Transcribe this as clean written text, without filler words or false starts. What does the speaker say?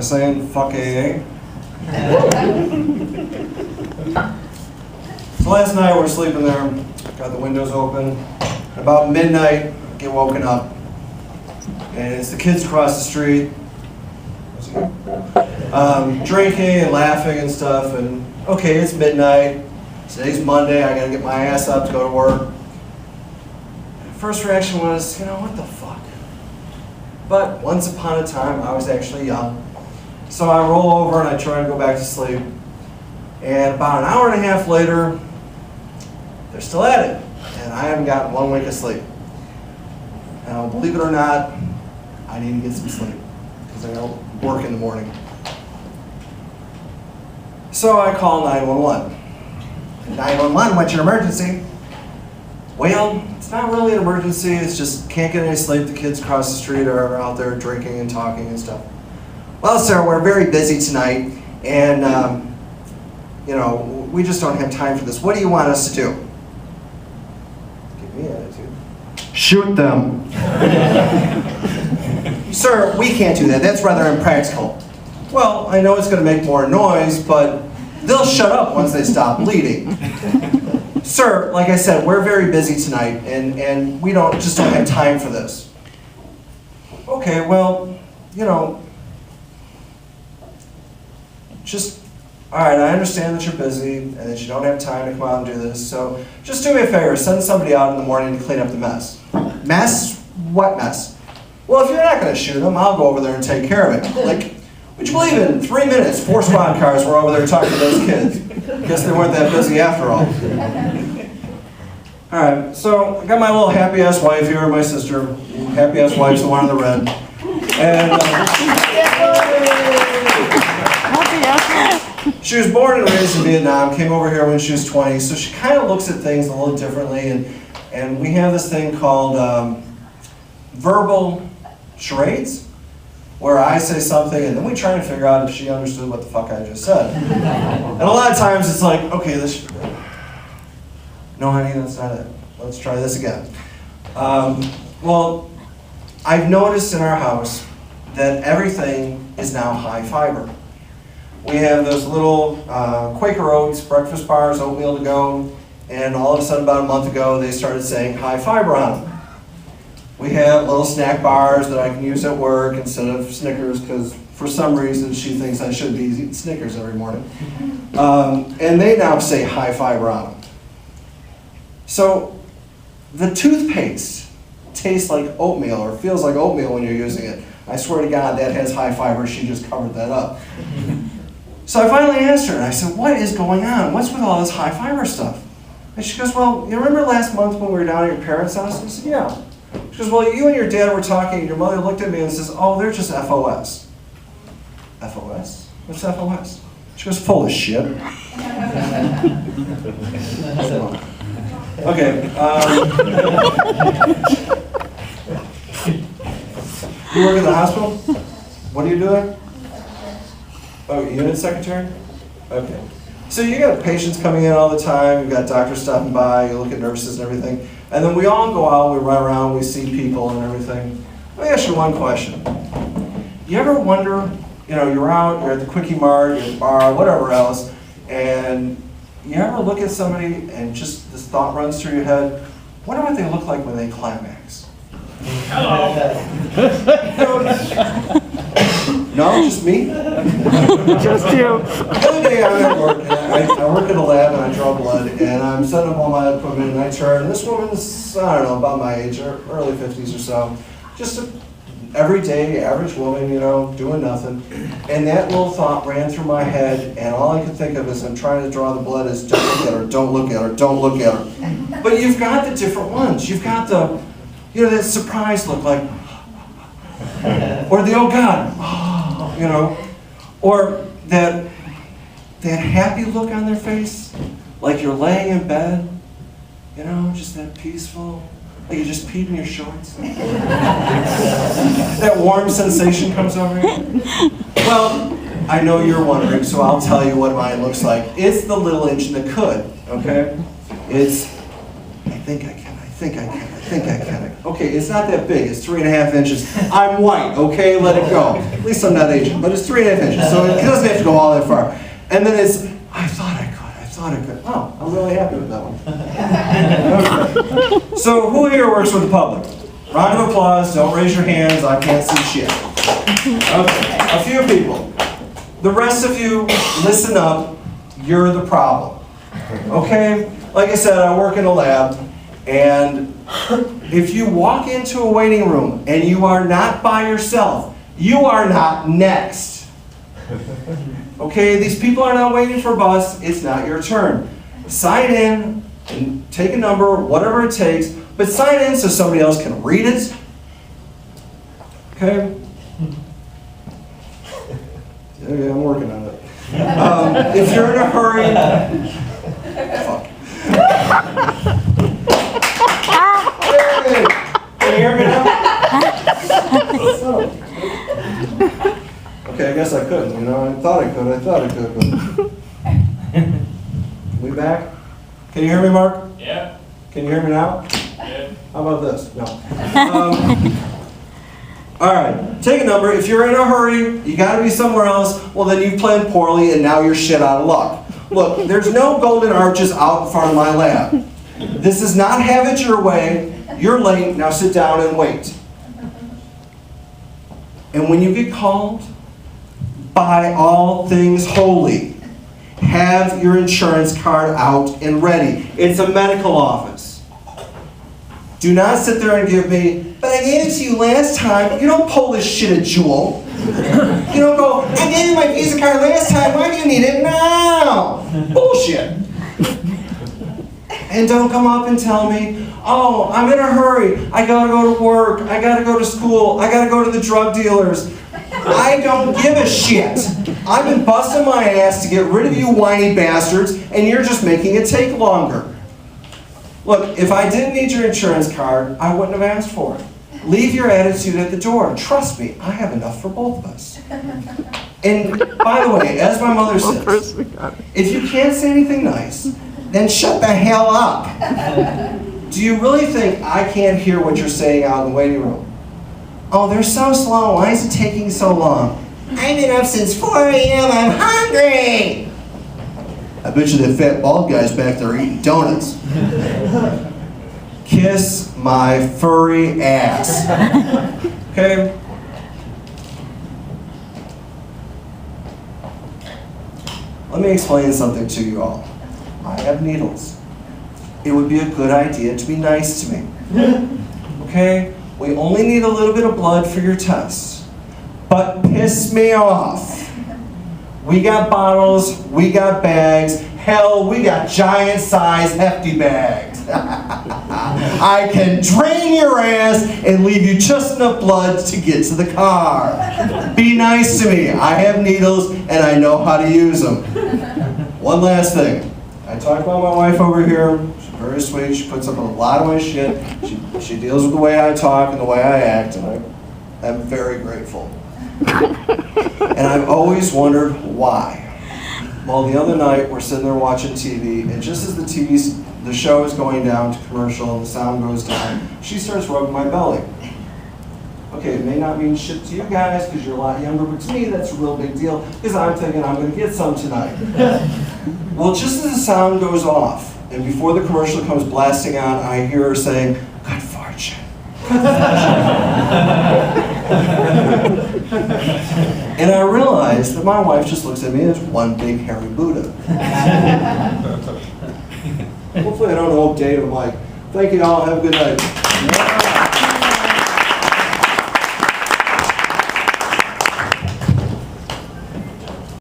by saying fuck AA. So last night we're sleeping there, got the windows open. About midnight, get woken up, and it's the kids across the street, drinking and laughing and stuff. And okay, it's midnight. Today's Monday. I gotta get my ass up to go to work. First reaction was, what the fuck? But once upon a time, I was actually young. So I roll over and I try to go back to sleep. And about an hour and a half later, they're still at it. And I haven't gotten 1 wink of sleep. Now, believe it or not, I need to get some sleep because I got work in the morning. So I call 911. 911, what's your emergency? Well, it's not really an emergency, it's just can't get any sleep. The kids across the street are out there drinking and talking and stuff. Well, sir, we're very busy tonight, and we just don't have time for this. What do you want us to do? Give me attitude. Shoot them. Sir, we can't do that. That's rather impractical. Well, I know it's going to make more noise, but they'll shut up once they stop bleeding. Sir, like I said, we're very busy tonight, and we just don't have time for this. Okay, well, all right, I understand that you're busy and that you don't have time to come out and do this, so just do me a favor, send somebody out in the morning to clean up the mess. Mess? What mess? Well, if you're not going to shoot them, I'll go over there and take care of it. Like, would you believe it? In 3 minutes, 4 squad cars were over there talking to those kids. Guess they weren't that busy after all. All right, so I got my little happy-ass wife here, my sister. Happy-ass wife's the one in the red. And she was born and raised in Vietnam, came over here when she was 20, so she kind of looks at things a little differently, and we have this thing called verbal charades, where I say something and then we try to figure out if she understood what the fuck I just said. And a lot of times it's like, okay, no honey, that's not it. Let's try this again. Well, I've noticed in our house that everything is now high fiber. We have those little Quaker Oats breakfast bars, oatmeal to go, and all of a sudden about a month ago they started saying high fiber on them. We have little snack bars that I can use at work instead of Snickers because for some reason she thinks I should be eating Snickers every morning. And they now say high fiber on them. So the toothpaste tastes like oatmeal or feels like oatmeal when you're using it. I swear to God that has high fiber, she just covered that up. So I finally asked her and I said, what is going on? What's with all this high fiber stuff? And she goes, well, you remember last month when we were down at your parents' house? I said, yeah. She goes, well, you and your dad were talking, and your mother looked at me and says, oh, they're just FOS. FOS? What's FOS? She goes, full of shit. Okay. You work at the hospital? What do you do there? Oh, unit secretary? Okay. So you got patients coming in all the time, you've got doctors stopping by, you look at nurses and everything, and then we all go out, we run around, we see people and everything. Let me ask you one question. You ever wonder, you're out, you're at the Quickie Mart, you're at the bar, whatever else, and you ever look at somebody and just this thought runs through your head, wonder what they look like when they climax? Hello. No, just me? Just you. The other day I was at work, and I work in a lab and I draw blood, and I'm setting up all my equipment and I turn, and this woman's, I don't know, about my age, early 50s or so, just an everyday, average woman, doing nothing. And that little thought ran through my head, and all I could think of as I'm trying to draw the blood is don't look at her, don't look at her, don't look at her. But you've got the different ones. You've got the, that surprised look like, or the oh God, or that happy look on their face, like you're laying in bed, just that peaceful, like you just peed in your shorts. That warm sensation comes over you. Well, I know you're wondering, so I'll tell you what mine looks like. It's the little inch in the could, okay? It's, I think I can. think I can. Okay, it's not that big, it's 3.5 inches. I'm white, okay, let it go. At least I'm not Asian, but it's 3.5 inches, so it doesn't have to go all that far. And then it's, I thought I could. Oh, I'm really happy with that one. Okay. So who here works with the public? Round of applause, don't raise your hands, I can't see shit. Okay, a few people. The rest of you, listen up, you're the problem. Okay? Like I said, I work in a lab, and if you walk into a waiting room and you are not by yourself, you are not next. Okay, these people are not waiting for a bus, it's not your turn. Sign in and take a number, whatever it takes, but sign in so somebody else can read it. Okay? Yeah, I'm working on it. If you're in a hurry, fuck. Hey, can you hear me now? Okay, I guess I couldn't, you know, I thought I could, but. We back? Can you hear me, Mark? Yeah. Can you hear me now? Yeah. How about this? No. All right, take a number. If you're in a hurry, you gotta be somewhere else, well then you planned poorly and now you're shit out of luck. Look, there's no golden arches out in front of my lab. This is not have it your way. You're late, now sit down and wait. And when you get called, by all things holy, have your insurance card out and ready. It's a medical office. Do not sit there and give me, but I gave it to you last time. You don't pull this shit at Jewel. You don't go, I gave you my Visa card last time, why do you need it now? Bullshit. And don't come up and tell me, oh, I'm in a hurry. I gotta go to work. I gotta go to school. I gotta go to the drug dealers. I don't give a shit. I've been busting my ass to get rid of you whiny bastards, and you're just making it take longer. Look, if I didn't need your insurance card, I wouldn't have asked for it. Leave your attitude at the door. Trust me, I have enough for both of us. And by the way, as my mother says, if you can't say anything nice, then shut the hell up. Do you really think I can't hear what you're saying out in the waiting room? Oh, they're so slow. Why is it taking so long? I've been up since 4 a.m. I'm hungry. I bet you that fat bald guy's back there eating donuts. Kiss my furry ass. Okay? Let me explain something to you all. I have needles. It would be a good idea to be nice to me. Okay? We only need a little bit of blood for your tests. But piss me off. We got bottles, we got bags, hell, we got giant-sized hefty bags. I can drain your ass and leave you just enough blood to get to the car. Be nice to me. I have needles and I know how to use them. One last thing. I talked about my wife over here. She's very sweet. She puts up with a lot of my shit. She deals with the way I talk and the way I act, and I'm very grateful. And I've always wondered why. Well, the other night we're sitting there watching TV, and just as the show is going down to commercial and the sound goes down, she starts rubbing my belly. Okay, it may not mean shit to you guys because you're a lot younger, but to me that's a real big deal because I'm thinking I'm going to get some tonight. Well, just as the sound goes off and before the commercial comes blasting on, I hear her saying, "Good fortune." And I realized that my wife just looks at me as one big hairy Buddha. Hopefully I don't owe Dave a mic. Thank you all. Have a good night.